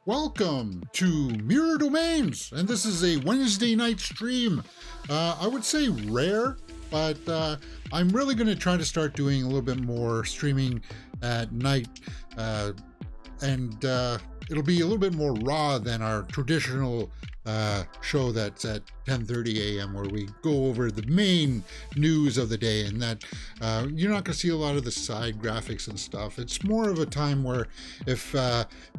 Welcome to Mirror Domains, and this is a Wednesday night stream. I would say rare, but I'm really going to try to start doing a little bit more streaming at night, and it'll be a little bit more raw than our traditional show that's at 10:30 a.m. where we go over the main news of the day, and that you're not going to see a lot of the side graphics and stuff. It's more of a time where if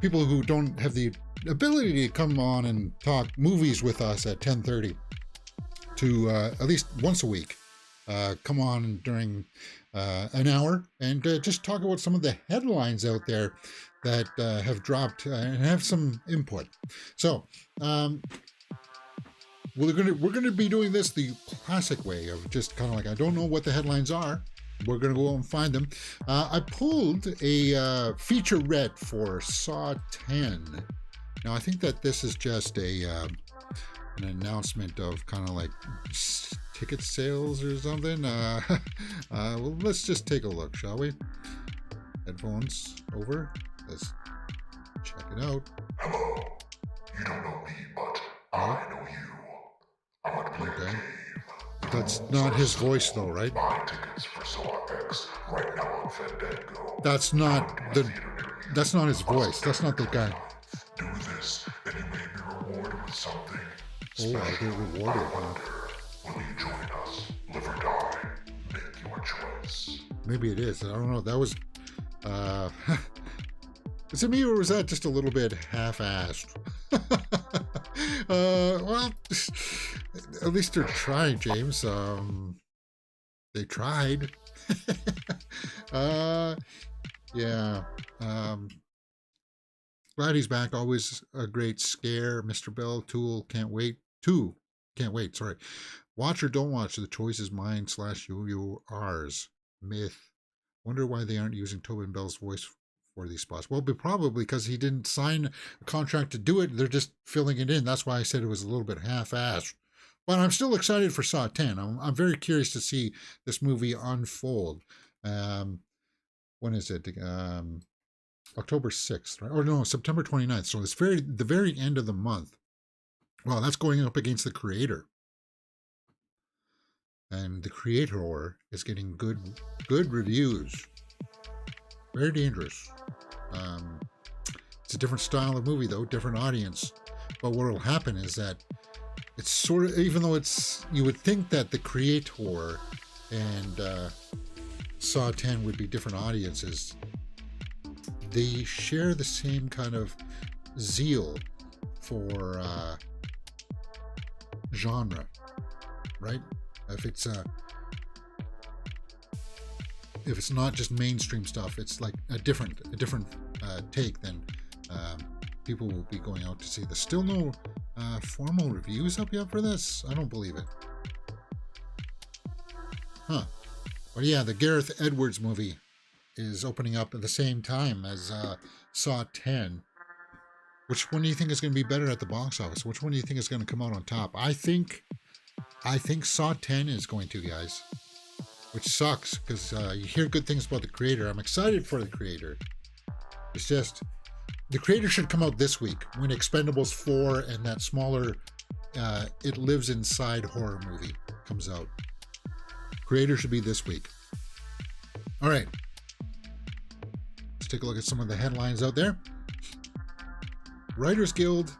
people who don't have the ability to come on and talk movies with us at 10:30 to at least once a week, come on during an hour and just talk about some of the headlines out there that have dropped and have some input. So we're gonna be doing this the classic way of just kind of like, I don't know what the headlines are. We're gonna go and find them. I pulled a featurette for Saw 10. Now I think that this is just an announcement of kind of like ticket sales or something. Well, let's just take a look, shall we? Headphones over. Let's check it out. Hello. You don't know me, but I know you. I'm gonna play a game. That's not his voice though, right? Buy tickets for Saw X right now on Fandango. That's not his voice. That's not the guy. Do this, and you may be rewarded with something Oh, I get rewarded, huh? Will you join us? Live or die. Make your choice. Maybe it is. I don't know. That was is it me, or was that just a little bit half-assed? Well, at least they're trying, James. They tried. Yeah. Glad he's back. Always a great scare. Mr. Bell, Tool, can't wait. Sorry. Watch or don't watch. The choice is mine /yours. Myth. Wonder why they aren't using Tobin Bell's voice for these spots. Well, probably because he didn't sign a contract to do it. They're just filling it in. That's why I said it was a little bit half-assed. But I'm still excited for Saw 10. I'm very curious to see this movie unfold. When is it? October 6th, right? Or no, September 29th. So it's the very end of the month. Well, that's going up against The Creator. And The Creator is getting good reviews. Very dangerous. It's a different style of movie though, different audience. But what will happen is that it's sort of, even though you would think that The Creator and Saw 10 would be different audiences, they share the same kind of zeal for genre, right? If it's not just mainstream stuff, it's like a different take, then people will be going out to see this. Still no formal reviews up yet for this? I don't believe it. Huh. But yeah, the Gareth Edwards movie is opening up at the same time as Saw 10. Which one do you think is going to be better at the box office? Which one do you think is going to come out on top? I think Saw 10 is going to, guys. Which sucks, because you hear good things about The Creator. I'm excited for The Creator. It's just, The Creator should come out this week when Expendables 4 and that smaller It Lives Inside horror movie comes out. Creator should be this week. All right. Let's take a look at some of the headlines out there. Writers Guild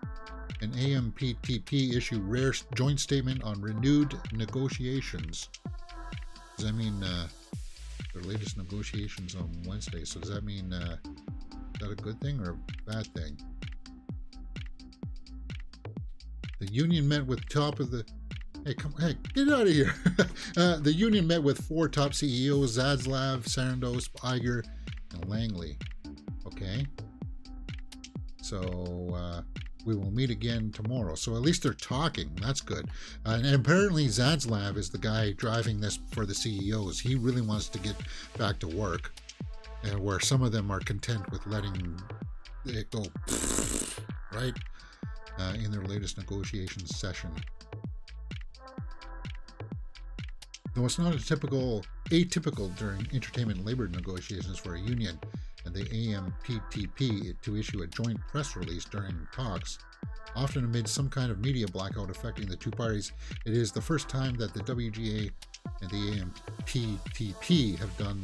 and AMPTP issue rare joint statement on renewed negotiations. Does that mean their latest negotiations on Wednesday? So does that mean is that a good thing or a bad thing? The union met with top of the... Hey, get out of here. The union met with 4 top CEOs, Zaslav, Sarandos, Iger, and Langley. Okay. So we will meet again tomorrow. So at least they're talking. That's good. And apparently Zaslav is the guy driving this for the CEOs. He really wants to get back to work. And where some of them are content with letting it go, right? In their latest negotiations session. Though it's not atypical during entertainment labor negotiations for a union, and the AMPTP to issue a joint press release during talks, often amid some kind of media blackout affecting the two parties. It is the first time that the WGA and the AMPTP have done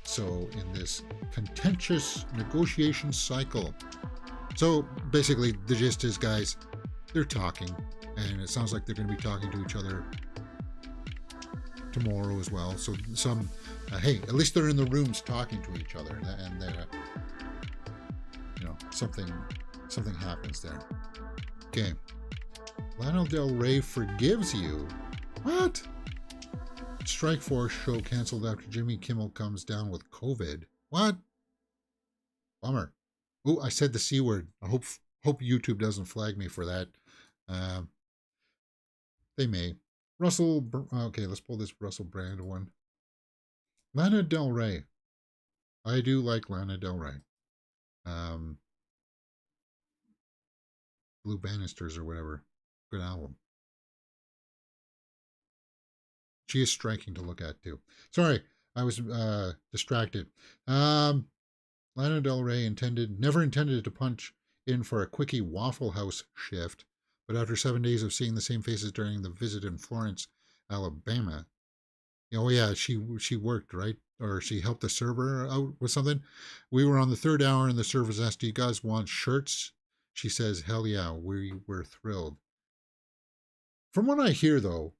so in this contentious negotiation cycle. So basically, the gist is, guys, they're talking, and it sounds like they're going to be talking to each other tomorrow as well. So hey, at least they're in the rooms talking to each other, and something happens there. Okay, Lana Del Rey forgives you. What? Strikeforce show canceled after Jimmy Kimmel comes down with COVID. What? Bummer. Oh, I said the C word. I hope YouTube doesn't flag me for that. They may. Okay, let's pull this Russell Brand one. Lana Del Rey. I do like Lana Del Rey. Blue Bannisters or whatever. Good album. She is striking to look at too. Sorry, I was distracted. Lana Del Rey never intended to punch in for a quickie Waffle House shift, but after 7 days of seeing the same faces during the visit in Florence, Alabama, oh yeah, she worked, right? Or she helped the server out with something. We were on the third hour and the servers asked, "Do you guys want shirts?" She says, "Hell yeah, we were thrilled." From what I hear though,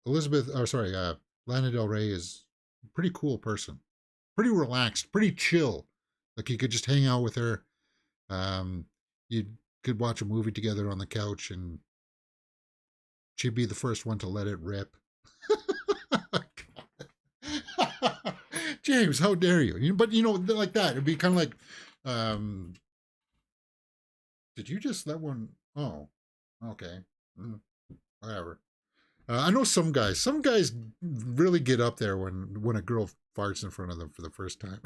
Lana Del Rey is a pretty cool person. Pretty relaxed, pretty chill. Like you could just hang out with her. You could watch a movie together on the couch and she'd be the first one to let it rip. James, how dare you? But like that. It'd be kind of like, did you just let one? Oh, okay. Whatever. I know some guys really get up there when a girl farts in front of them for the first time.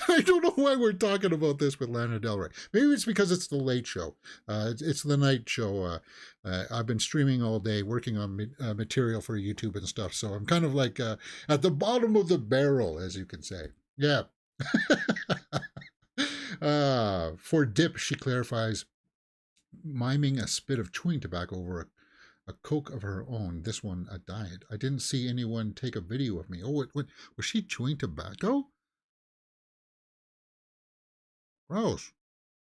I don't know why we're talking about this with Lana Del Rey. Maybe it's because it's the late show. It's the night show. I've been streaming all day, working on material for YouTube and stuff. So I'm kind of like at the bottom of the barrel, as you can say. Yeah. For dip, she clarifies, miming a spit of chewing tobacco over a Coke of her own, this one a diet. I didn't see anyone take a video of me. Oh, what was she chewing tobacco? Gross.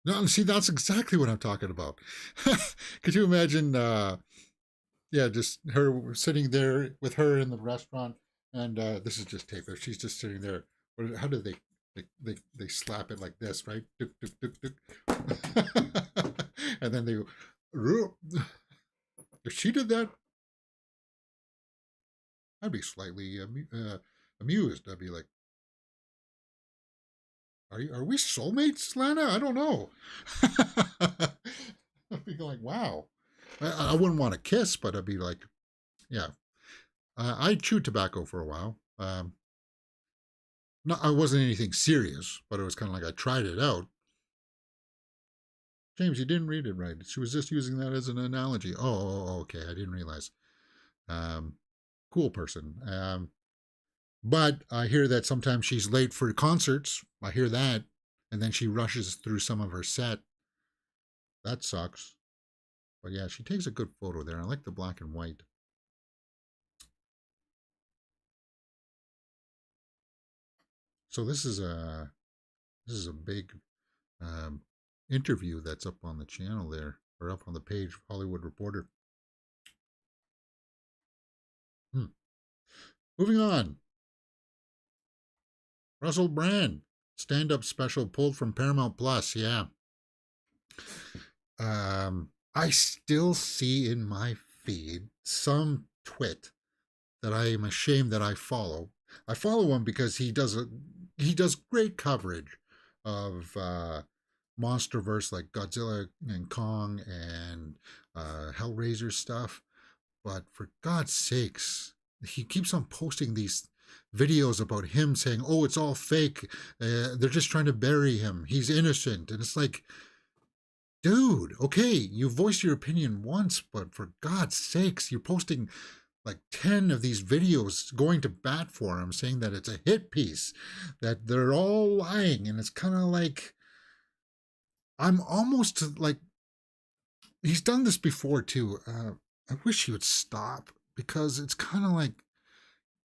No, see, that's exactly what I'm talking about. Could you imagine, just her sitting there with her in the restaurant, and this is just tape. She's just sitting there. How do they slap it like this, right? Duk, duk, duk, duk. And then they go, if she did that, I'd be slightly amused. I'd be like, are we soulmates, Lana? I don't know. I'd be like, wow. I wouldn't want to kiss, but I'd be like, yeah. I chewed tobacco for a while. I wasn't anything serious, but it was kind of like I tried it out. James, you didn't read it right. She was just using that as an analogy. Oh, okay. I didn't realize. Cool person. But I hear that sometimes she's late for concerts. I hear that. And then she rushes through some of her set. That sucks. But yeah, she takes a good photo there. I like the black and white. So this is a big interview that's up on the channel there, or up on the page of Hollywood Reporter. Moving on. Russell Brand, stand-up special pulled from Paramount Plus. Yeah. I still see in my feed some twit that I am ashamed that I follow. I follow him because he does great coverage of MonsterVerse, like Godzilla and Kong and Hellraiser stuff. But for God's sakes, he keeps on posting these videos about him saying, "Oh, it's all fake. They're just trying to bury him. He's innocent." And it's like, dude, okay, you voiced your opinion once, but for God's sakes, you're posting like 10 of these videos going to bat for him, saying that it's a hit piece, that they're all lying. And it's kind of like, I'm almost like, he's done this before too. I wish he would stop, because it's kind of like,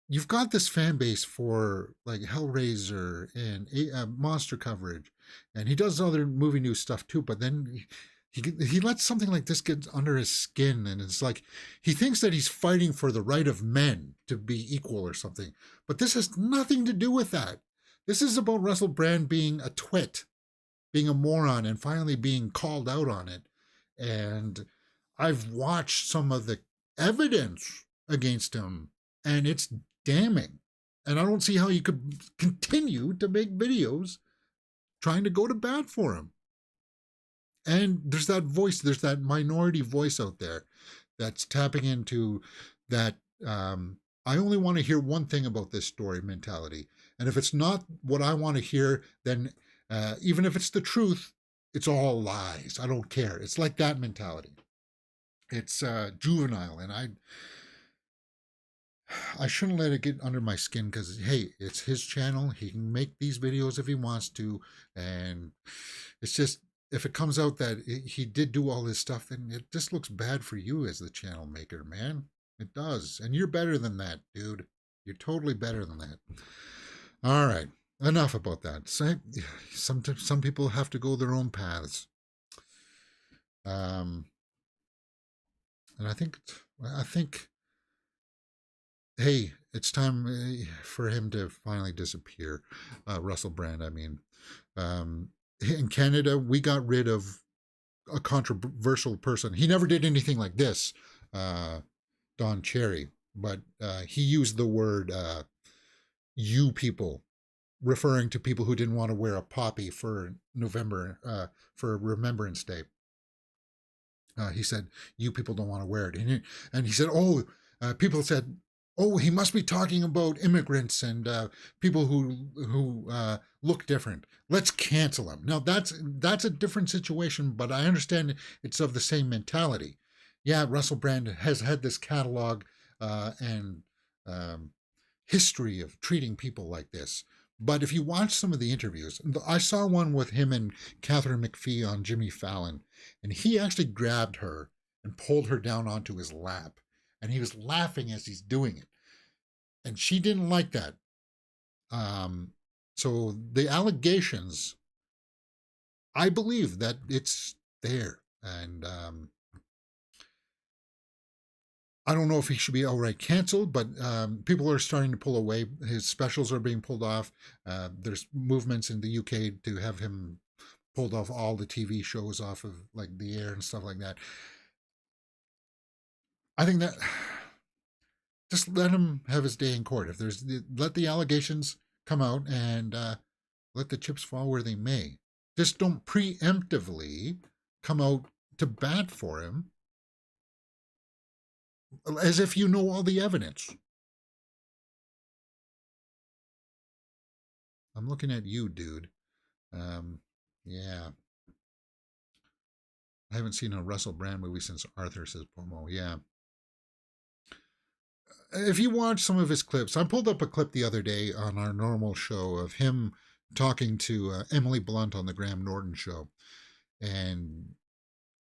you've got this fan base for like Hellraiser and monster coverage, and he does other movie news stuff too. But then he lets something like this get under his skin, and it's like he thinks that he's fighting for the right of men to be equal or something. But this has nothing to do with that. This is about Russell Brand being a twit, being a moron, and finally being called out on it. And I've watched some of the evidence against him, and it's damning. And I don't see how you could continue to make videos trying to go to bat for him. And there's that voice, there's that minority voice out there that's tapping into that I only want to hear one thing about this story mentality. And if it's not what I want to hear, then even if it's the truth, it's all lies. I don't care. It's like that mentality. It's juvenile, and I shouldn't let it get under my skin, because hey, it's his channel. He can make these videos if he wants to, and it's just, if it comes out that he did do all this stuff, then it just looks bad for you as the channel maker, man. It does, and you're better than that, dude. You're totally better than that. All right, enough about that. Some people have to go their own paths. And I think, hey, it's time for him to finally disappear. Russell Brand, I mean. In Canada, we got rid of a controversial person. He never did anything like this, Don Cherry, but he used the word you people, referring to people who didn't want to wear a poppy for November, for Remembrance Day. He said, you people don't want to wear it. And he said, people said, oh, he must be talking about immigrants and people who look different. Let's cancel him. Now, that's a different situation, but I understand it's of the same mentality. Yeah, Russell Brand has had this catalog and history of treating people like this. But if you watch some of the interviews, I saw one with him and Catherine McPhee on Jimmy Fallon, and he actually grabbed her and pulled her down onto his lap, and he was laughing as he's doing it, and she didn't like that. So the allegations, I believe that it's there, and I don't know if he should be outright canceled, but people are starting to pull away. His specials are being pulled off. There's movements in the UK to have him pulled off all the TV shows off of like the air and stuff like that. I think that just let him have his day in court. If there's, let the allegations come out, and let the chips fall where they may. Just don't preemptively come out to bat for him as if you know all the evidence. I'm looking at you, dude. Yeah. I haven't seen a Russell Brand movie since Arthur, says Pomo. Yeah. If you watch some of his clips, I pulled up a clip the other day on our normal show of him talking to Emily Blunt on the Graham Norton show. And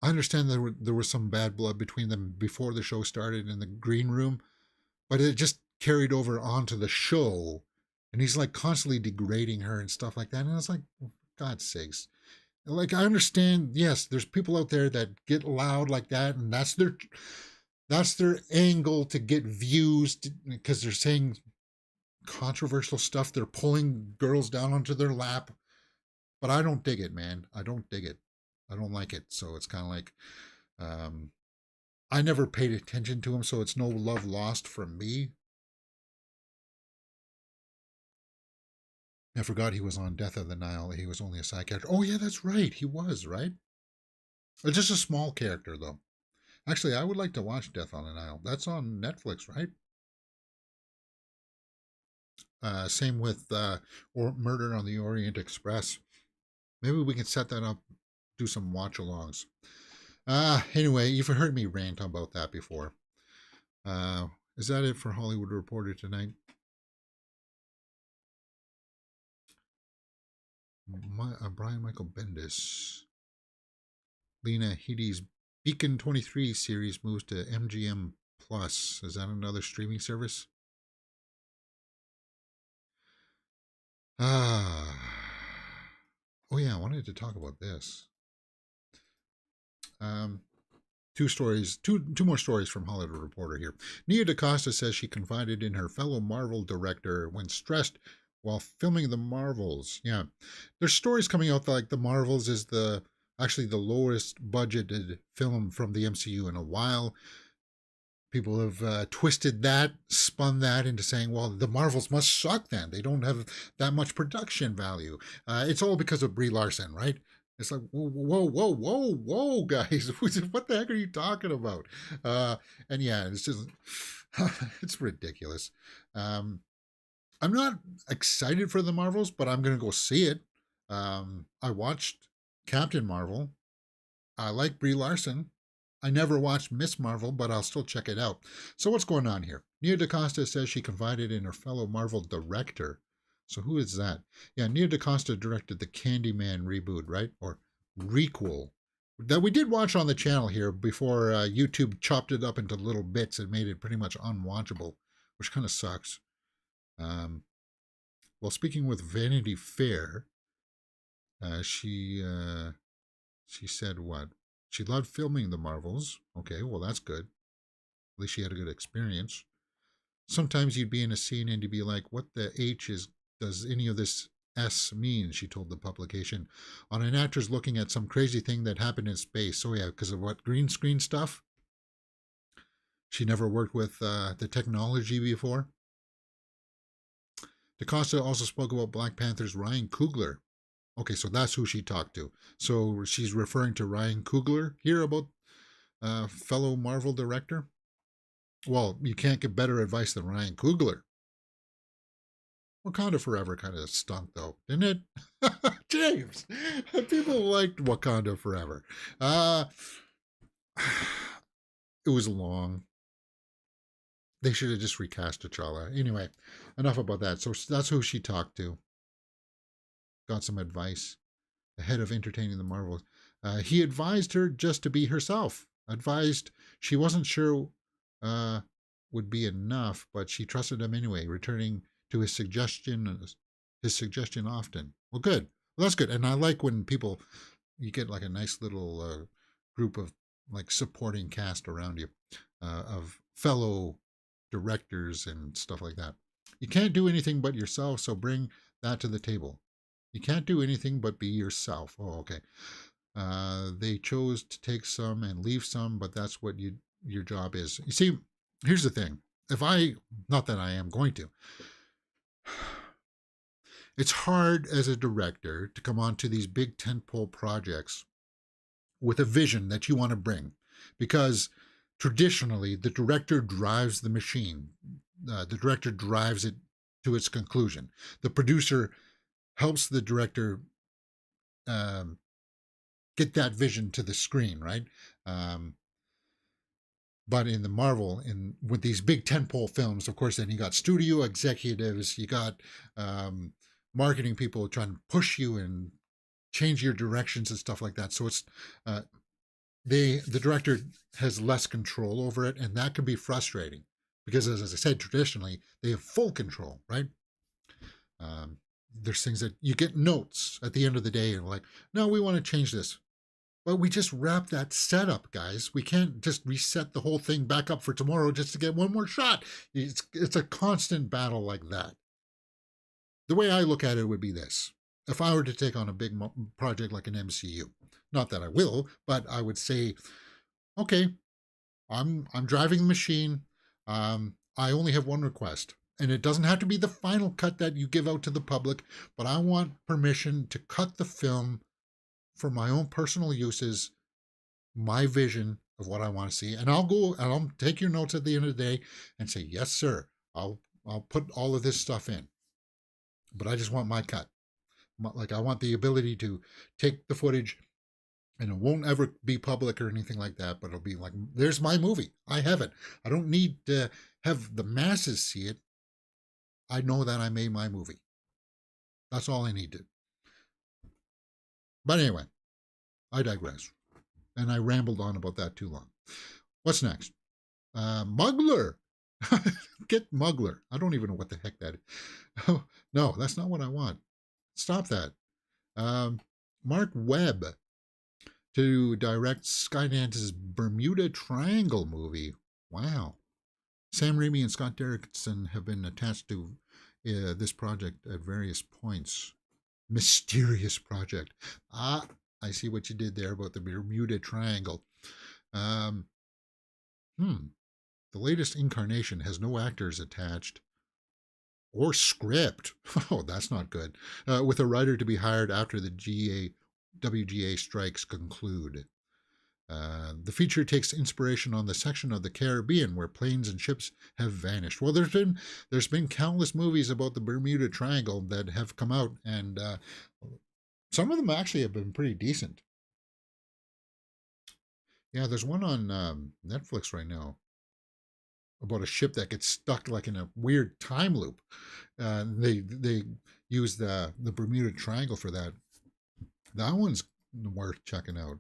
I understand there was some bad blood between them before the show started in the green room, but it just carried over onto the show, and he's like constantly degrading her and stuff like that. And I was like, God's sakes. Like, I understand, yes, there's people out there that get loud like that, and that's their angle to get views, because they're saying controversial stuff. They're pulling girls down onto their lap. But I don't dig it, man. I don't dig it. I don't like it. So it's kind of like, I never paid attention to him, so it's no love lost from me. I forgot he was on Death of the Nile. He was only a side character. Oh, yeah, that's right. He was, right? It's just a small character, though. Actually, I would like to watch Death on the Nile. That's on Netflix, right? Same with or Murder on the Orient Express. Maybe we can set that up, do some watch-alongs. Anyway, you've heard me rant about that before. Is that it for Hollywood Reporter tonight? Brian Michael Bendis. Lena Headey's Beacon 23 series moves to MGM Plus. Is that another streaming service? Ah. Oh yeah, I wanted to talk about this. Um, two more stories from Hollywood Reporter here. Nia DaCosta says she confided in her fellow Marvel director when stressed while filming the Marvels. Yeah, there's stories coming out that, like, the Marvels is actually the lowest budgeted film from the MCU in a while. People have twisted that, spun that into saying, well, the Marvels must suck then. They don't have that much production value. It's all because of Brie Larson, right? It's like, whoa, guys. What the heck are you talking about? And yeah, it's just, it's ridiculous. I'm not excited for the Marvels, but I'm going to go see it. I watched Captain Marvel. I like Brie Larson. I never watched Miss Marvel, but I'll still check it out. So what's going on here? Nia DaCosta says she confided in her fellow Marvel director. So who is that? Yeah, Nia DaCosta directed the Candyman reboot, right? Or requel. That we did watch on the channel here before YouTube chopped it up into little bits and made it pretty much unwatchable, which kind of sucks. Well, speaking with Vanity Fair, she said what? She loved filming the Marvels. Okay, well, that's good. At least she had a good experience. Sometimes you'd be in a scene and you'd be like, what the H does any of this S mean? She told the publication. On an actor's looking at some crazy thing that happened in space. Oh, yeah, because of what? Green screen stuff? She never worked with the technology before. DaCosta also spoke about Black Panther's Ryan Coogler. Okay, so that's who she talked to. So she's referring to Ryan Coogler here about fellow Marvel director. Well, you can't get better advice than Ryan Coogler. Wakanda Forever kind of stunk, though, didn't it? James, people liked Wakanda Forever. It was long. They should have just recast T'Challa. Anyway, enough about that. So that's who she talked to. Got some advice. The head of entertaining the Marvels. He advised her just to be herself. Advised she wasn't sure would be enough, but she trusted him anyway, returning to his suggestion often. Well, good. Well, that's good. And I like when people, you get like a nice little group of like supporting cast around you of fellow directors and stuff like that. You can't do anything but yourself, so bring that to the table. You can't do anything but be yourself. Oh, okay. They chose to take some and leave some, but that's what your job is. You see, here's the thing. Not that I am going to, it's hard as a director to come onto these big tentpole projects with a vision that you want to bring, because traditionally the director drives the machine. The director drives it to its conclusion. The producer helps the director get that vision to the screen, right? But in the Marvel, with these big tentpole films, of course, then you got studio executives, you got marketing people trying to push you and change your directions and stuff like that. So it's the director has less control over it, and that can be frustrating because, as I said, traditionally they have full control, right? There's things that you get notes at the end of the day, and like, no, we want to change this. Well, we just wrap that setup, guys. We can't just reset the whole thing back up for tomorrow just to get one more shot. It's a constant battle like that. The way I look at it would be this. If I were to take on a big project like an MCU, not that I will, but I would say, okay, I'm driving the machine. I only have one request, and it doesn't have to be the final cut that you give out to the public, but I want permission to cut the film for my own personal uses, my vision of what I want to see. And I'll go and I'll take your notes at the end of the day and say, yes, sir, I'll put all of this stuff in. But I just want my cut. Like, I want the ability to take the footage, And it won't ever be public or anything like that, but it'll be like, there's my movie. I have it. I don't need to have the masses see it. I know that I made my movie. That's all I need to. But anyway, I digress. And I rambled on about that too long. What's next? Muggler. Get Muggler. I don't even know what the heck that is. Oh, no, that's not what I want. Stop that. Mark Webb to direct Skydance's Bermuda Triangle movie. Wow. Sam Raimi and Scott Derrickson have been attached to this project at various points. Mysterious project. Ah, I see what you did there about the Bermuda Triangle. Um, The latest incarnation has no actors attached or script. Oh, that's not good. With a writer to be hired after the WGA strikes conclude. The feature takes inspiration on the section of the Caribbean where planes and ships have vanished. Well, there's been countless movies about the Bermuda Triangle that have come out, and some of them actually have been pretty decent. Yeah, there's one on Netflix right now about a ship that gets stuck like in a weird time loop. They use the Bermuda Triangle for that. That one's worth checking out.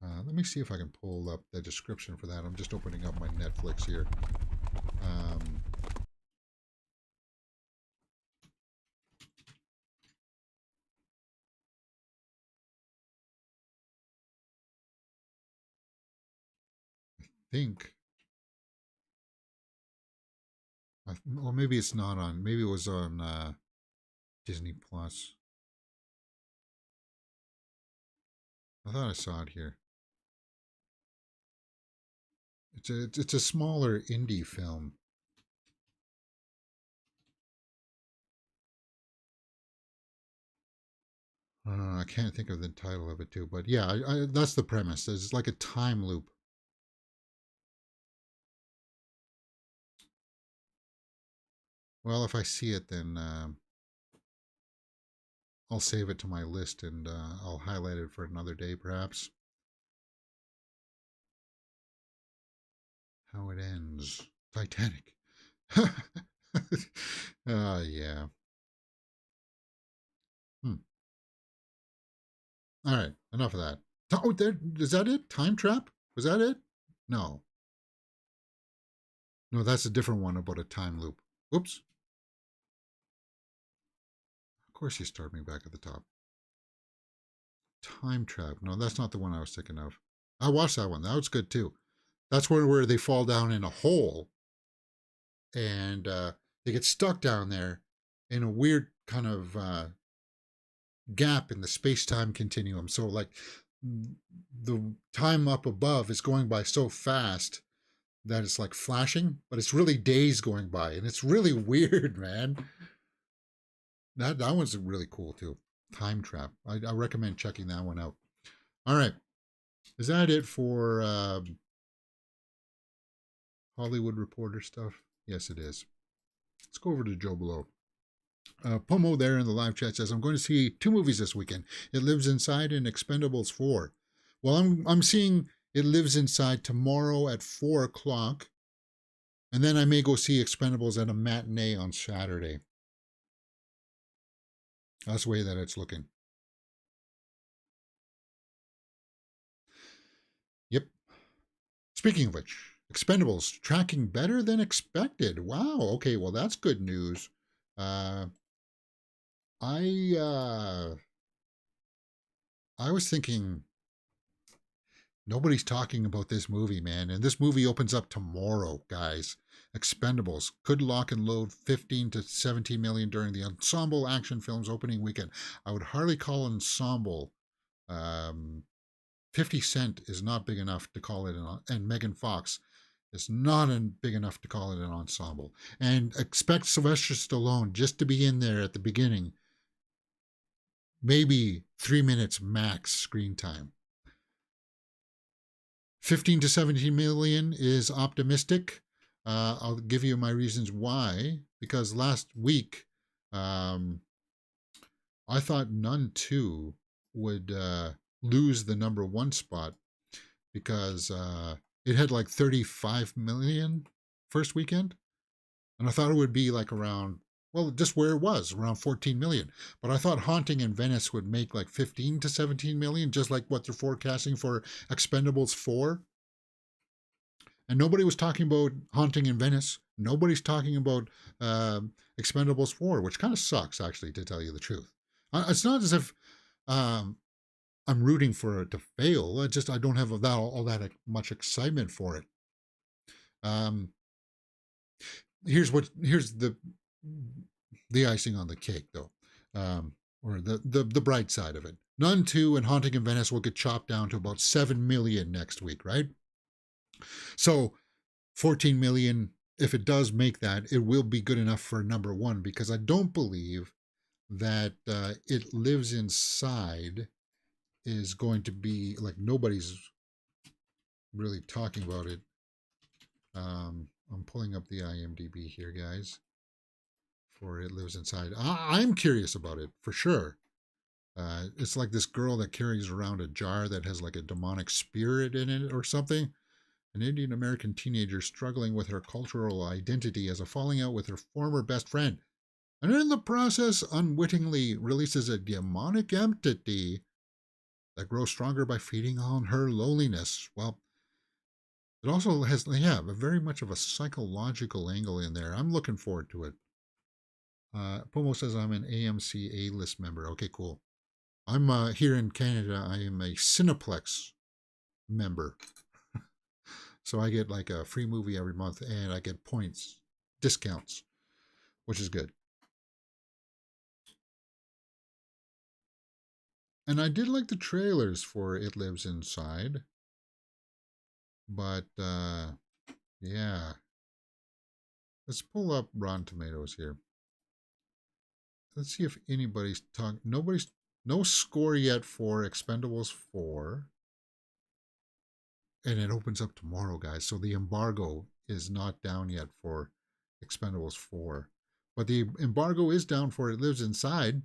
Let me see if I can pull up the description for that. I'm just opening up my Netflix here. Think. Well, maybe it's not on. Maybe it was on Disney Plus. I thought I saw it here. It's a smaller indie film. I can't think of the title of it too, but yeah, that's the premise. It's like a time loop. Well, if I see it, then I'll save it to my list and I'll highlight it for another day, perhaps. How it ends. Titanic. Yeah. All right, enough of that. Oh, is that it? Time Trap? Was that it? No. No, that's a different one about a time loop. Oops. Of course you start me back at the top. Time Trap. No, that's not the one I was thinking of. I watched that one. That was good too. That's where they fall down in a hole and they get stuck down there in a weird kind of gap in the space-time continuum. So like the time up above is going by so fast that it's like flashing, but it's really days going by, and it's really weird, man. That one's really cool too. Time Trap. I recommend checking that one out. All right, is that it for Hollywood Reporter stuff? Yes, it is. Let's go over to Joe Blow. Pomo there in the live chat says, I'm going to see two movies this weekend. It Lives Inside and Expendables 4. Well, I'm seeing It Lives Inside tomorrow at 4 o'clock. And then I may go see Expendables at a matinee on Saturday. That's the way that it's looking. Yep. Speaking of which, Expendables tracking better than expected. Wow. Okay, well that's good news. I was thinking nobody's talking about this movie, man. And this movie opens up tomorrow, guys. Expendables could lock and load 15 to 17 million during the ensemble action film's opening weekend. I would hardly call ensemble. 50 Cent is not big enough to call it and Megan Fox is not big enough to call it an ensemble. And expect Sylvester Stallone just to be in there at the beginning. Maybe 3 minutes max screen time. 15 to 17 million is optimistic. I'll give you my reasons why. Because last week, I thought Nun 2 would lose the number one spot because it had like 35 million first weekend. And I thought it would be like around, well, just where it was, around 14 million. But I thought Haunting in Venice would make like 15 to 17 million, just like what they're forecasting for Expendables 4. And nobody was talking about Haunting in Venice. Nobody's talking about Expendables 4, which kind of sucks, actually, to tell you the truth. It's not as if um, I'm rooting for it to fail. I don't have all that much excitement for it. Um, here's the icing on the cake, though, or the bright side of it. Nun 2 and Haunting in Venice will get chopped down to about 7 million next week, right? So 14 million, if it does make that, it will be good enough for number one, because I don't believe that It Lives Inside is going to be, like, nobody's really talking about it. I'm pulling up the IMDb here, guys, for It Lives Inside. I'm curious about it, for sure. It's like this girl that carries around a jar that has like a demonic spirit in it or something. An Indian American teenager struggling with her cultural identity as a falling out with her former best friend, and in the process unwittingly releases a demonic entity that grows stronger by feeding on her loneliness. Well, it also has, yeah, very much of a psychological angle in there. I'm looking forward to it. Pomo says I'm an AMC A-list member. Okay, cool. I'm here in Canada. I am a Cineplex member. So I get like a free movie every month, and I get points, discounts, which is good. And I did like the trailers for It Lives Inside. But yeah. Let's pull up Rotten Tomatoes here. Let's see if anybody's talking. No score yet for Expendables 4. And it opens up tomorrow, guys. So the embargo is not down yet for Expendables 4. But the embargo is down for It Lives Inside.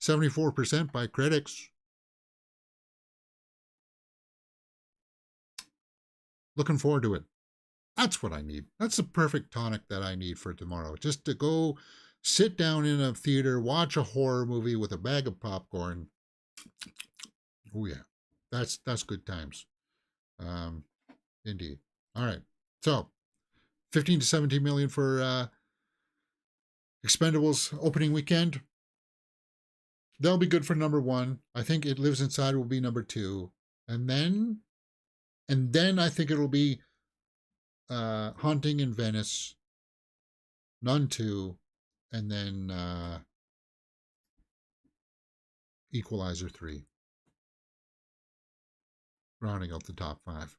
74% by critics. Looking forward to it. That's what I need. That's the perfect tonic that I need for tomorrow. Just to go sit down in a theater, watch a horror movie with a bag of popcorn. Oh yeah, that's good times. Indeed. All right. So 15 to 17 million for Expendables opening weekend. That'll be good for number one. I think It Lives Inside will be number two. And then I think it'll be Haunting in Venice, Nun 2, and then Equalizer 3. Rounding out the top five.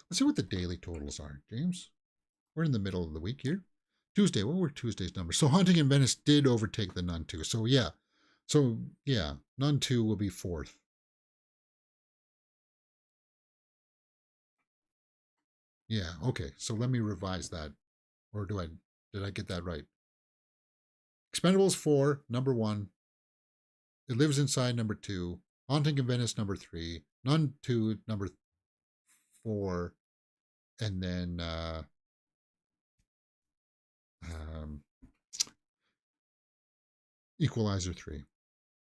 Let's see what the daily totals are, James. We're in the middle of the week here. Tuesday, what were Tuesday's numbers? So Haunting in Venice did overtake the Nun 2. So yeah. Nun 2 will be fourth. Yeah, okay. So let me revise that. Or did I get that right? Expendables 4, number 1. It Lives Inside, number 2. Haunting in Venice, number 3. Nun 2, number 4. And then Equalizer 3,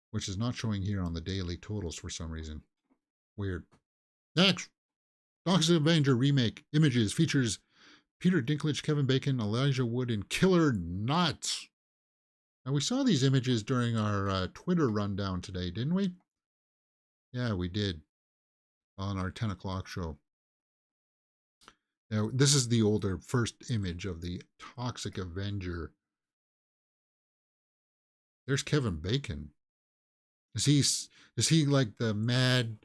which is not showing here on the daily totals for some reason. Weird. Next, Toxic Avenger remake images features Peter Dinklage, Kevin Bacon, Elijah Wood, and Killer Nuts. Now, we saw these images during our Twitter rundown today, didn't we? Yeah, we did. On our 10 o'clock show. Now, this is the older first image of the Toxic Avenger. There's Kevin Bacon. Is he like the mad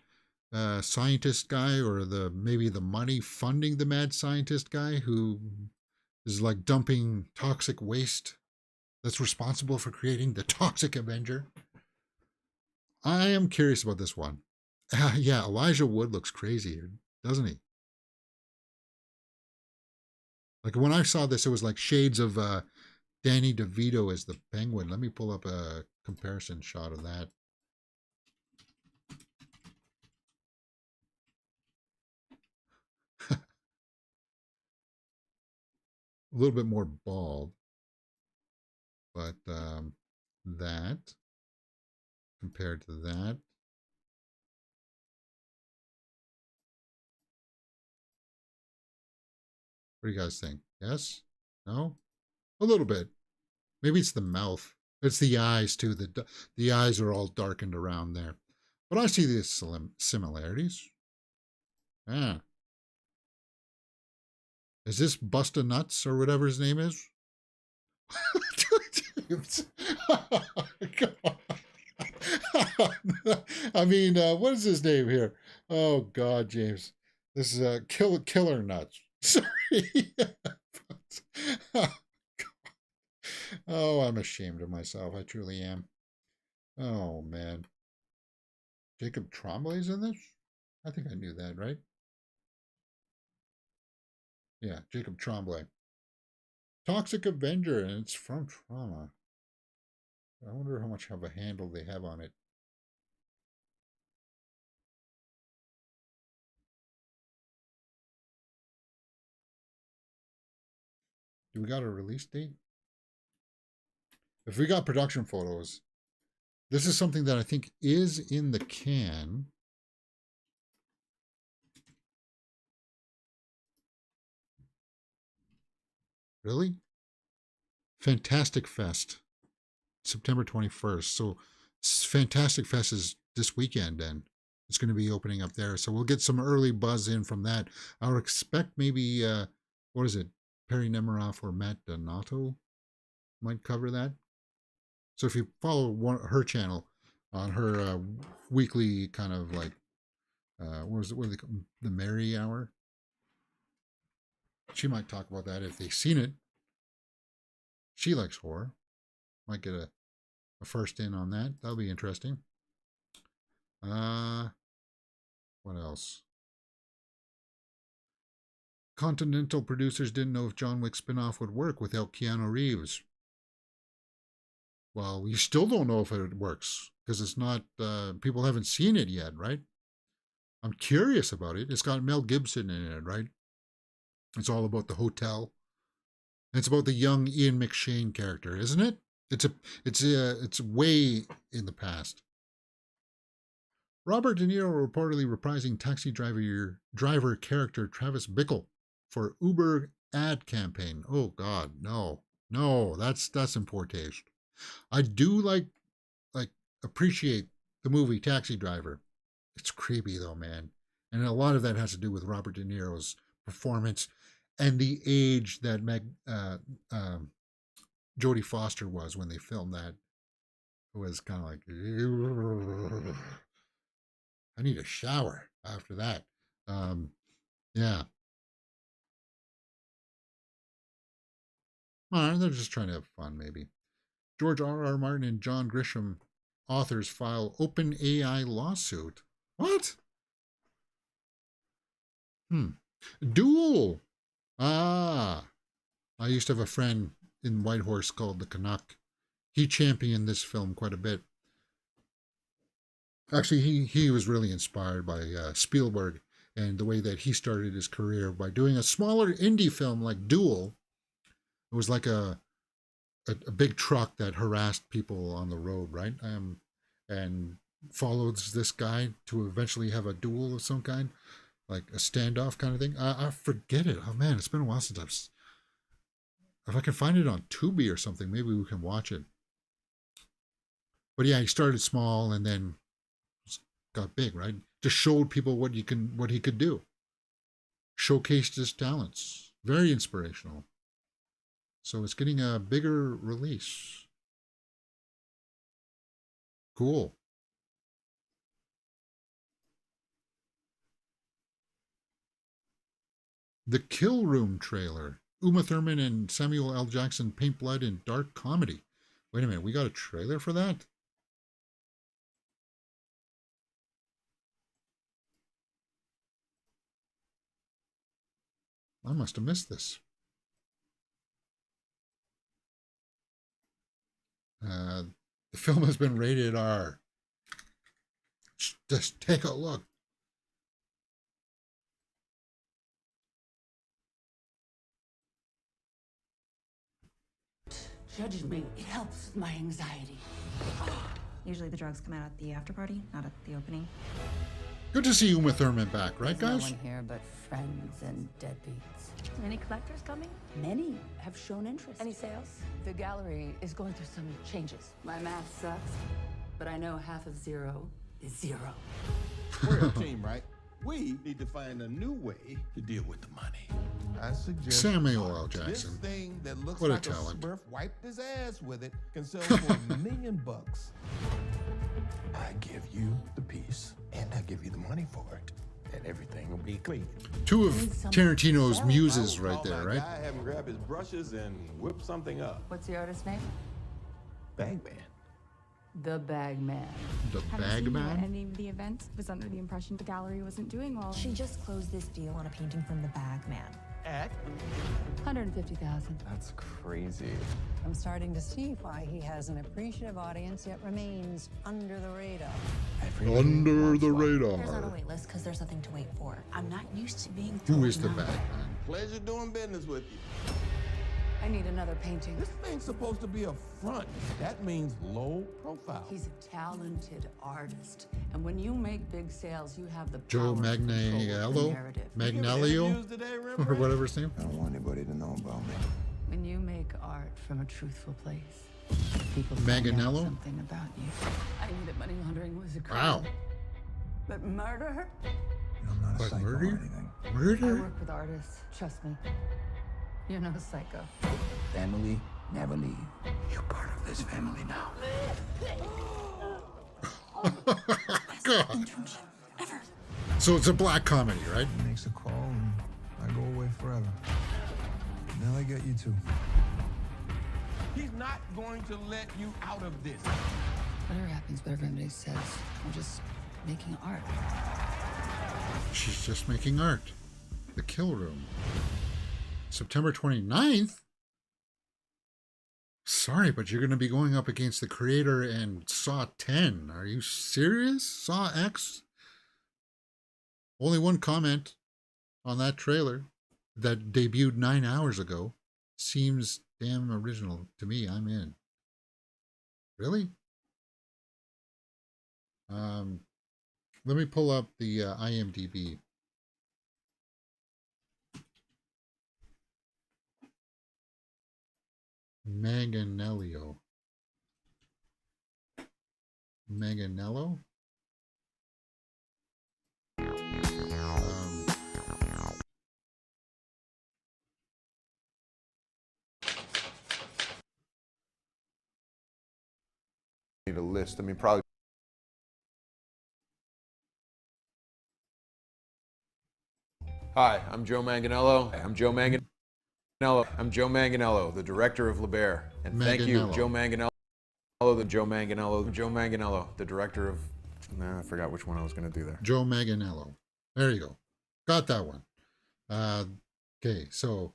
scientist guy, or maybe the money funding the mad scientist guy who is like dumping toxic waste that's responsible for creating the Toxic Avenger? I am curious about this one. Yeah, Elijah Wood looks crazy here, doesn't he? Like when I saw this, it was like shades of Danny DeVito as the Penguin. Let me pull up a comparison shot of that. a little bit more bald, but that compared to that, what do you guys think? Yes? No? A little bit. Maybe it's the mouth. It's the eyes too. The eyes are all darkened around there. But I see these similarities. Yeah. Is this Busta Nuts or whatever his name is? I mean, what is his name here? Oh God, James, this is Killer Nuts. Sorry. Oh, I'm ashamed of myself. I truly am. Oh man, Jacob Tremblay's in this. I think I knew that, right? Yeah, Jacob Tremblay. Toxic Avenger, and it's from Trauma. I wonder how much of a handle they have on it. Do we got a release date? If we got production photos, this is something that I think is in the can. Really? Fantastic Fest, September 21st. So Fantastic Fest is this weekend, and it's going to be opening up there. So we'll get some early buzz in from that. I would expect maybe, what is it, Perry Nemiroff or Matt Donato might cover that. So if you follow her channel on her weekly kind of like, what is it, what do they call the Mary Hour? She might talk about that if they've seen it. She likes horror. Might get a first in on that. That'll be interesting. Uh, what else? Continental producers didn't know if John Wick spinoff would work without Keanu Reeves. Well, we still don't know if it works because it's not. People haven't seen it yet, right? I'm curious about it. It's got Mel Gibson in it, right? It's all about the hotel. It's about the young Ian McShane character, isn't it? It's way in the past. Robert De Niro reportedly reprising taxi driver character Travis Bickle for Uber ad campaign. Oh God, no, no, that's in poor taste. I do like appreciate the movie Taxi Driver. It's creepy though, man, and a lot of that has to do with Robert De Niro's performance and the age that Jodie Foster was when they filmed that. It was kind of like I need a shower after that. Yeah. They're just trying to have fun, maybe. George R. R. Martin and John Grisham, authors, file open AI lawsuit. What? Hmm. Duel. Ah. I used to have a friend in Whitehorse called the Canuck. He championed this film quite a bit. Actually, he was really inspired by Spielberg and the way that he started his career by doing a smaller indie film like Duel. It was like a big truck that harassed people on the road, right? And follows this guy to eventually have a duel of some kind, like a standoff kind of thing. I forget it. Oh man, it's been a while since I've. If I can find it on Tubi or something, maybe we can watch it. But yeah, he started small and then got big, right? Just showed people what he could do. Showcased his talents. Very inspirational. So it's getting a bigger release. Cool. The Kill Room trailer. Uma Thurman and Samuel L. Jackson paint blood in dark comedy. Wait a minute, we got a trailer for that? I must have missed this. Uh, the film has been rated R. Just take a look. judging me. It helps with my anxiety. Usually the drugs come out at the after party, not at the opening. Good to see Uma Thurman back, right, There's guys? no one here but friends and deadbeats. Any collectors coming? Many have shown interest. Any sales? The gallery is going through some changes. My math sucks, but I know half of 0 is 0. We're a team, right? We need to find a new way to deal with the money. I suggest Samuel L. this Jackson. thing that looks What a like a talent. Smurf wiped his ass with it can sell for $1 million. I give you the piece, and I give you the money for it, and everything will be clean. Two of Tarantino's muses I will right call there, that right? guy, have him grab his brushes and whip something up. What's the artist's name? Bagman. The Bag Man. The Haven't bag seen you at man? any of the events. Was under the impression the gallery wasn't doing well. She just closed this deal on a painting from the Bag Man. Act. 150,000. That's crazy. I'm starting to see why he has an appreciative audience yet remains under the radar. Under the There's not a radar. wait list because there's nothing to wait for. I'm not used to being Who told is the no. bag man? Pleasure doing business with you. I need another painting. This thing's supposed to be a front. That means low profile. He's a talented artist, and when you make big sales, you have the Joe power to control the Magnello? narrative. Magnelio? Interviews today, Or Rembrandt? whatever his name? I don't want anybody to know about me. When you make art from a truthful place, people find out Manganello? something about you. I knew that money laundering was a crime. Wow. But murder? I'm not a But psycho or murder? anything. I Murder? work with artists. Trust me. You're no psycho. Family never leave. You're part of this family now. God. So it's a black comedy, right? He makes a call and I go away forever. Now I get you too. He's not going to let you out of this. Whatever happens, whatever anybody says, I'm just making art. She's just making art. The Kill Room. September 29th? Sorry, but you're going to be going up against the creator and Saw 10. Are you serious? Saw X? Only one comment on that trailer that debuted 9 hours ago. Seems damn original to me. I'm in. Really? Let me pull up the IMDb. Manganello. Manganello? Need a list. I mean, probably. Hi, I'm Joe Manganello. I'm Joe Manganello. I'm Joe Manganello, the director of LeBaire. And thank you, Manganello. Joe Manganello, Joe Manganello, the director of. Nah, I forgot which one I was going to do there. Joe Manganello. There you go. Got that one. Okay, so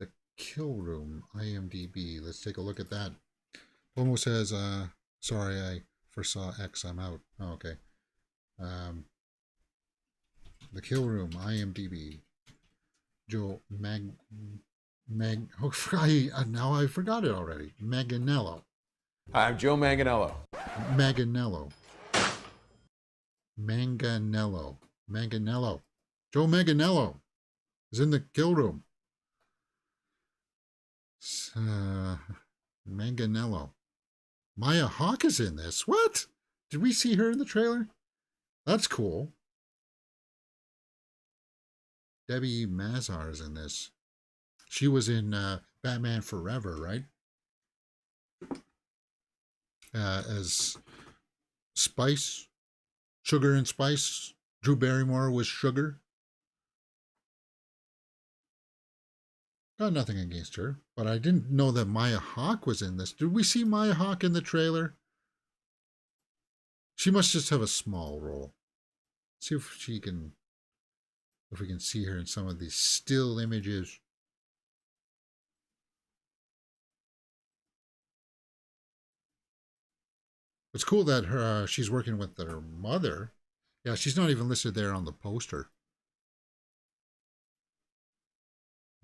the Kill Room, IMDb. Let's take a look at that. Almost says, sorry, I foresaw X, I'm out. Oh, okay. The Kill Room, IMDb. Joe oh, now I forgot it already. Manganello. Hi, I'm Joe Manganello. Manganello. Joe Manganello is in the Kill Room. Manganello. Maya Hawke is in this. What? Did we see her in the trailer? That's cool. Debbie Mazar is in this. She was in Batman Forever, right? As Spice. Sugar and Spice. Drew Barrymore was Sugar. Got nothing against her, but I didn't know that Maya Hawke was in this. Did we see Maya Hawke in the trailer? She must just have a small role. See if we can see her in some of these still images. It's cool that she's working with her mother. Yeah, she's not even listed there on the poster.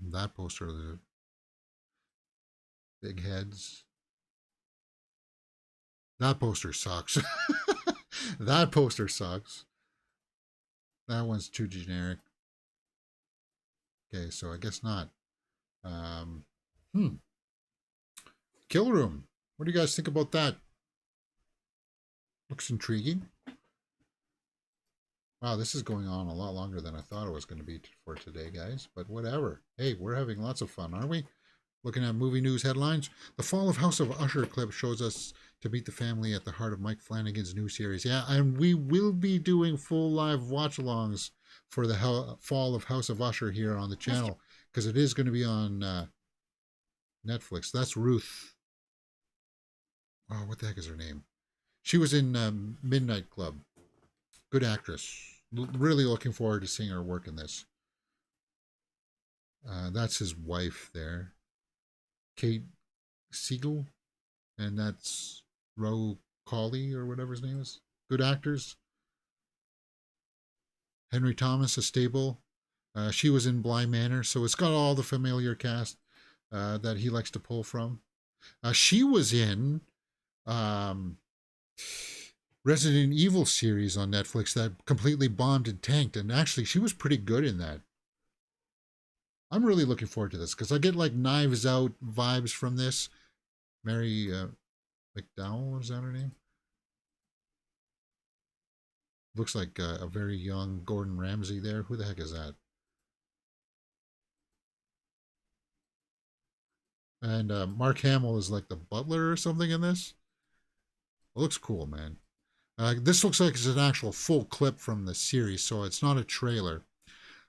That poster, Big heads. That poster sucks. That poster sucks. That one's too generic. Okay, so I guess not. Um, Kill Room. What do you guys think about that? Looks intriguing. Wow, this is going on a lot longer than I thought it was going to be for today, guys. But whatever. Hey, we're having lots of fun, aren't we? Looking at movie news headlines. The Fall of House of Usher clip shows us to meet the family at the heart of Mike Flanagan's new series. Yeah, and we will be doing full live watch-alongs for the Fall of House of Usher here on the channel, because it is going to be on Netflix. That's Ruth. Oh, what the heck is her name? She was in Midnight Club. Good actress. Really looking forward to seeing her work in this. That's his wife there, Kate Siegel, and that's Ro Colley or whatever his name is. Good actors. Henry Thomas, a stable. She was in Bly Manor, so it's got all the familiar cast that he likes to pull from. She was in Resident Evil series on Netflix that completely bombed and tanked, and actually she was pretty good in that. I'm really looking forward to this because I get like Knives Out vibes from this. Mary McDowell, is that her name? Looks like a very young Gordon Ramsay there. Who the heck is that? And Mark Hamill is like the butler or something in this. It looks cool, man. This looks like it's an actual full clip from the series, so it's not a trailer.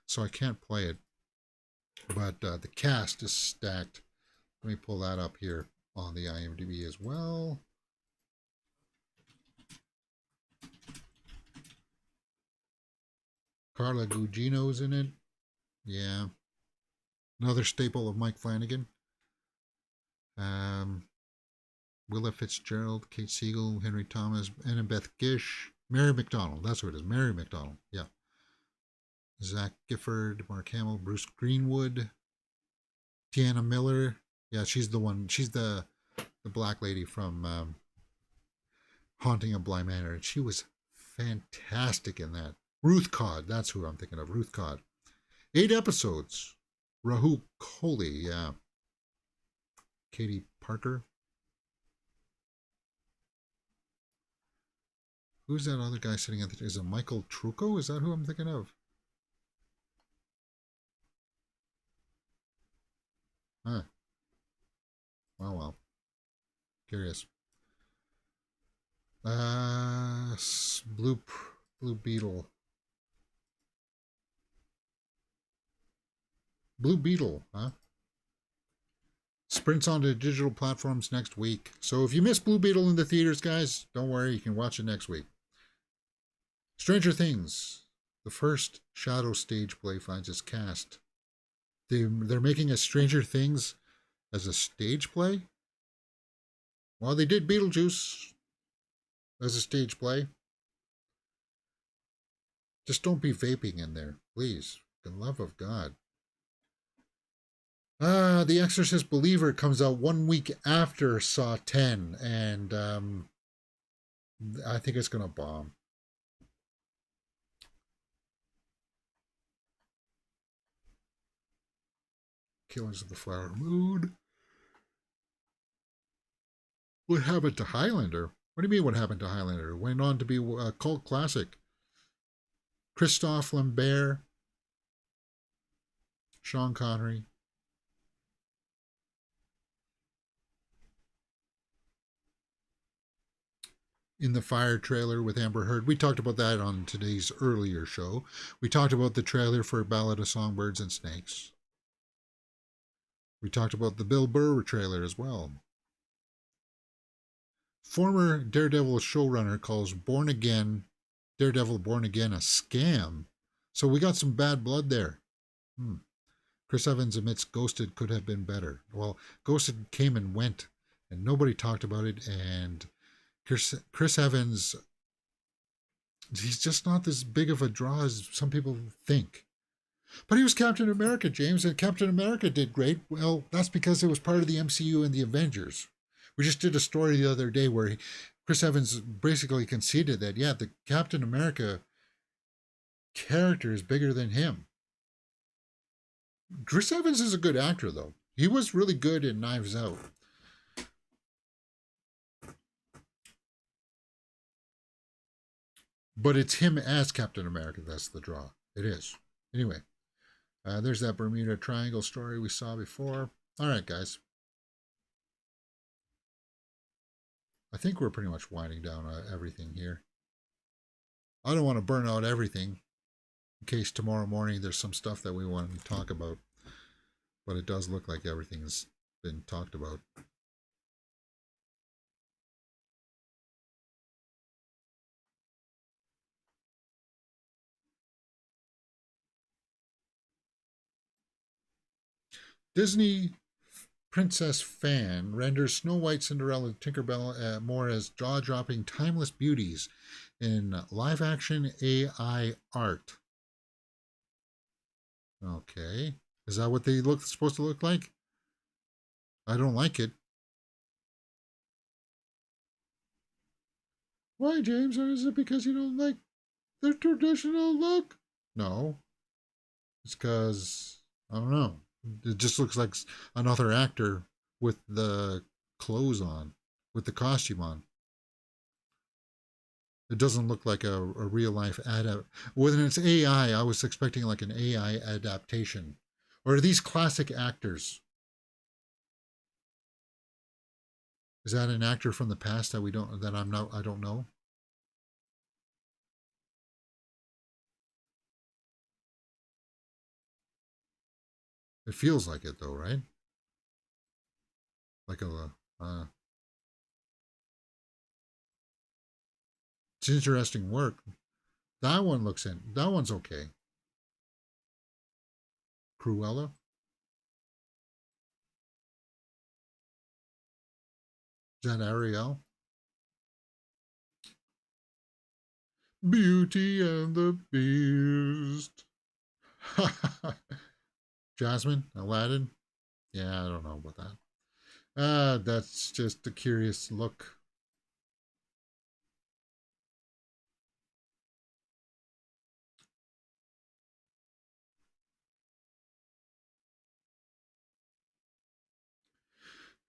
So I can't play it. But the cast is stacked. Let me pull that up here on the IMDb as well. Carla Gugino's in it. Yeah. Another staple of Mike Flanagan. Willa Fitzgerald, Kate Siegel, Henry Thomas, Annabeth Gish, Mary McDonald. That's who it is. Mary McDonald. Yeah. Zach Gifford, Mark Hamill, Bruce Greenwood, Tiana Miller. Yeah, she's the one. She's the black lady from Haunting of Bly Manor. And she was fantastic in that. Ruth Codd. That's who I'm thinking of. Ruth Codd. 8 episodes. Rahul Kohli. Yeah. Katie Parker. Who's that other guy sitting at the... Is it Michael Trucco? Is that who I'm thinking of? Huh. Well. Curious. Blue Beetle. Blue Beetle, huh? Sprints onto digital platforms next week. So if you missed Blue Beetle in the theaters, guys, don't worry, you can watch it next week. Stranger Things. The first Shadow stage play finds its cast. They're making a Stranger Things as a stage play? Well, they did Beetlejuice as a stage play. Just don't be vaping in there, please. For the love of God. The Exorcist Believer comes out 1 week after Saw 10, and I think it's going to bomb. Killers of the Flower Moon. What happened to Highlander? What do you mean what happened to Highlander? It went on to be a cult classic. Christophe Lambert. Sean Connery. In the Fire trailer with Amber Heard. We talked about that on today's earlier show. We talked about the trailer for Ballad of Songbirds and Snakes. We talked about the Bill Burr trailer as well. Former Daredevil showrunner calls Daredevil Born Again a scam. So we got some bad blood there. Chris Evans admits Ghosted could have been better. Well, Ghosted came and went, and nobody talked about it, and Chris Evans, he's just not as big of a draw as some people think. But he was Captain America, James, and Captain America did great. Well, that's because it was part of the MCU and the Avengers. We just did a story the other day where Chris Evans basically conceded that, yeah, the Captain America character is bigger than him. Chris Evans is a good actor, though. He was really good in Knives Out. But it's him as Captain America that's the draw. It is. Anyway, there's that Bermuda Triangle story we saw before. All right, guys. I think we're pretty much winding down everything here. I don't want to burn out everything in case tomorrow morning there's some stuff that we want to talk about. But it does look like everything's been talked about. Disney princess fan renders Snow White, Cinderella, and Tinkerbell more as jaw-dropping, timeless beauties in live-action AI art. Okay. Is that what they look supposed to look like? I don't like it. Why, James? Or is it because you don't like the traditional look? No. It's because, I don't know. It just looks like another actor with the clothes on, with the costume on. It doesn't look like a real life when it's AI, I was expecting like an AI adaptation. Or are these classic actors? Is that an actor from the past that I don't know? It feels like it though, right? Like it's interesting work. That one's okay. Cruella? Is that Ariel? Beauty and the Beast. Jasmine? Aladdin? Yeah, I don't know about that. That's just a curious look.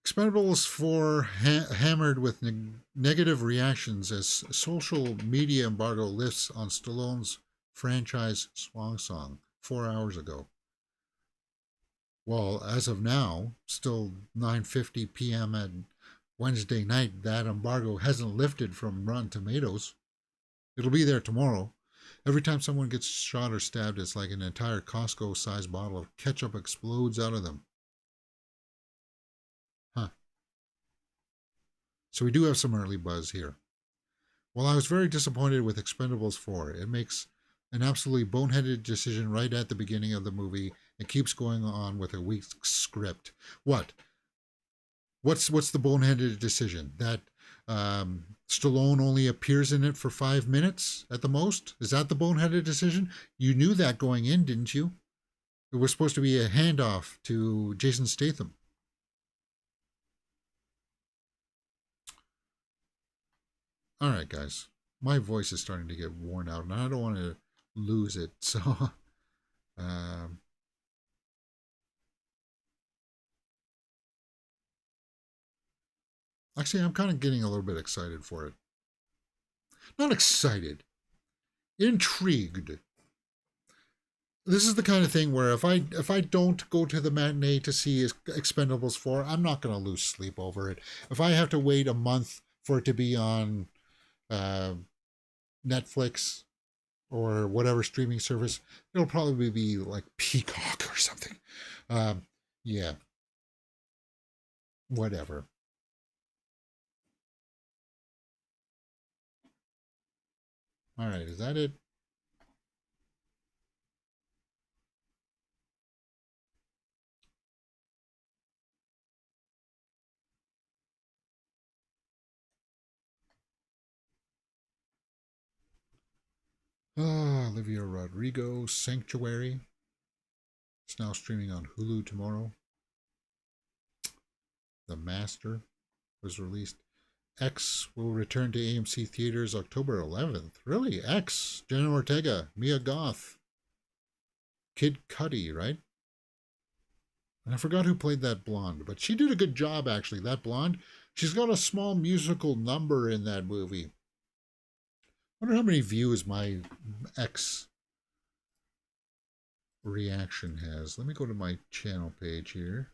Expendables 4 hammered with negative reactions as social media embargo lifts on Stallone's franchise Swan Song 4 hours ago. Well, as of now, still 9:50 p.m. at Wednesday night, that embargo hasn't lifted from Rotten Tomatoes. It'll be there tomorrow. Every time someone gets shot or stabbed, it's like an entire Costco-sized bottle of ketchup explodes out of them. Huh. So we do have some early buzz here. Well, I was very disappointed with Expendables 4. It makes an absolutely boneheaded decision right at the beginning of the movie and keeps going on with a weak script. What? What's the boneheaded decision? That Stallone only appears in it for 5 minutes at the most? Is that the boneheaded decision? You knew that going in, didn't you? It was supposed to be a handoff to Jason Statham. All right, guys. My voice is starting to get worn out, and I don't want to lose it. So, um, actually, I'm kind of getting a little bit excited for it. Not excited, intrigued. This is the kind of thing where if I don't go to the matinee to see Expendables 4, I'm not going to lose sleep over it. If I have to wait a month for it to be on Netflix or whatever streaming service, it'll probably be like Peacock or something. Yeah, whatever. All right, is that it? Olivia Rodrigo, Sanctuary. It's now streaming on Hulu tomorrow. The Master was released. X will return to AMC theaters October 11th. Really? X. Jenna Ortega, Mia Goth, Kid Cudi, right? And I forgot who played that blonde, but she did a good job, actually. That blonde, she's got a small musical number in that movie. I wonder how many views my X reaction has. Let me go to my channel page here.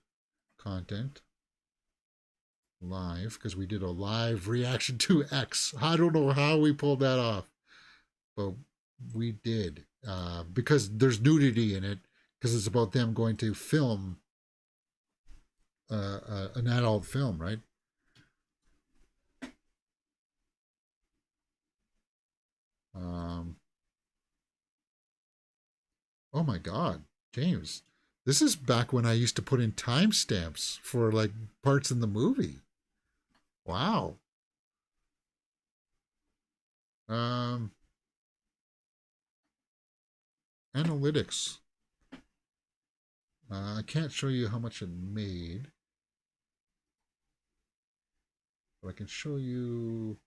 Content. Live, because we did a live reaction to X. I don't know how we pulled that off, but we did. Because there's nudity in it, because it's about them going to film an adult film, right? Oh my God, James. This is back when I used to put in timestamps for like parts in the movie. Wow. Analytics. I can't show you how much it made, but I can show you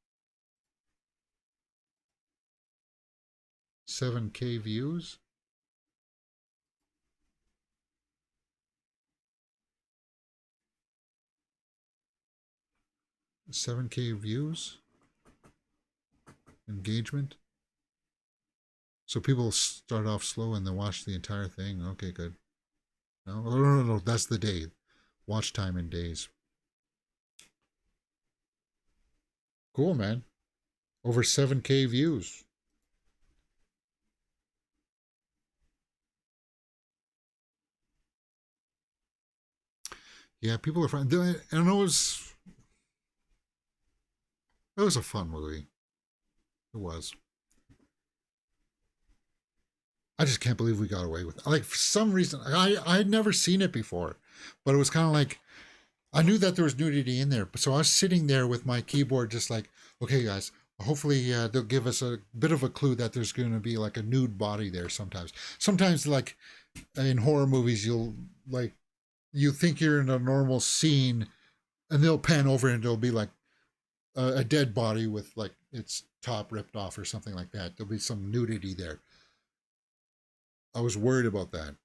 7K views. 7K views. Engagement. So people start off slow and then watch the entire thing. Okay, good. No, that's the day. Watch time in days. Cool, man. Over 7K views. Yeah, people are fine. And it was a fun movie. It was. I just can't believe we got away with it. Like, for some reason, I'd never seen it before, but it was kind of like, I knew that there was nudity in there. So I was sitting there with my keyboard just like, okay, guys, hopefully they'll give us a bit of a clue that there's going to be like a nude body there sometimes. Sometimes, like, in horror movies, you think you're in a normal scene and they'll pan over and there'll be like a dead body with like its top ripped off or something like that. There'll be some nudity there. I was worried about that.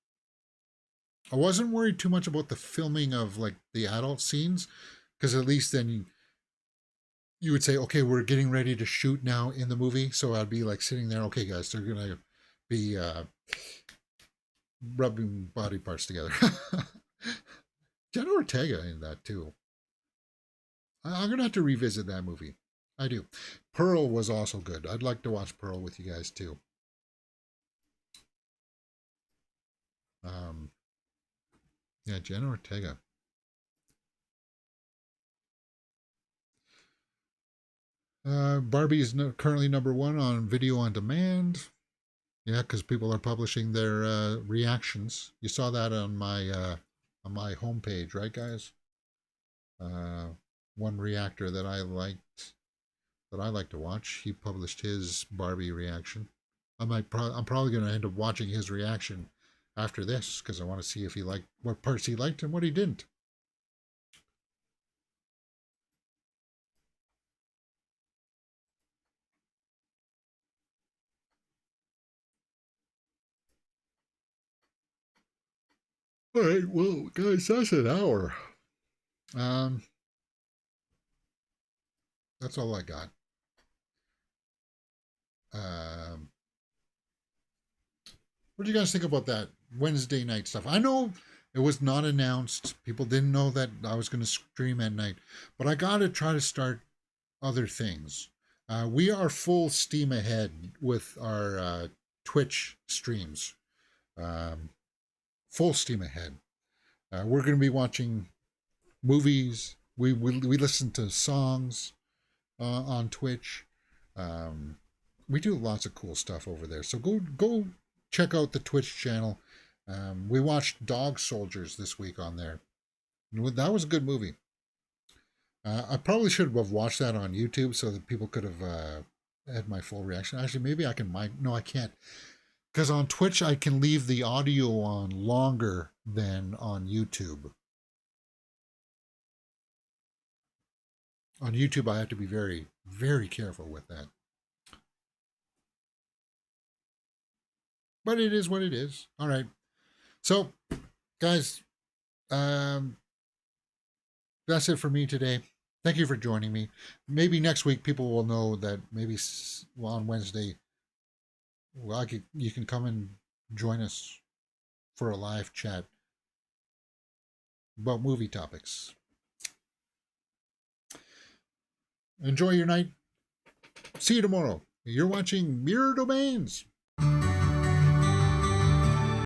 I wasn't worried too much about the filming of like the adult scenes, because at least then you would say, okay, we're getting ready to shoot now in the movie. So I'd be like sitting there, okay, guys, they're going to be rubbing body parts together. Jenna Ortega in that too. I'm going to have to revisit that movie. I do. Pearl was also good. I'd like to watch Pearl with you guys too. Yeah, Jenna Ortega. Barbie is currently #1 on video on demand. Yeah, because people are publishing their reactions. You saw that on my homepage, right, guys? One reactor that I like to watch, he published his Barbie reaction. I'm probably going to end up watching his reaction after this, because I want to see if he liked what parts he liked and what he didn't. All right, well, guys, that's an hour. That's all I got. What do you guys think about that Wednesday night stuff? I know it was not announced. People didn't know that I was going to stream at night, but I got to try to start other things. We are full steam ahead with our Twitch streams. Full steam ahead. We're going to be watching movies. We listen to songs on Twitch. We do lots of cool stuff over there. So go check out the Twitch channel. We watched Dog Soldiers this week on there. That was a good movie. I probably should have watched that on YouTube so that people could have had my full reaction. Actually, maybe I can. No, I can't. Because on Twitch, I can leave the audio on longer than on YouTube. On YouTube, I have to be very, very careful with that. But it is what it is. All right. So, guys, that's it for me today. Thank you for joining me. Maybe next week people will know that maybe on Wednesday, well, you can come and join us for a live chat about movie topics. Enjoy your night. See you tomorrow. You're watching Mirror Domains.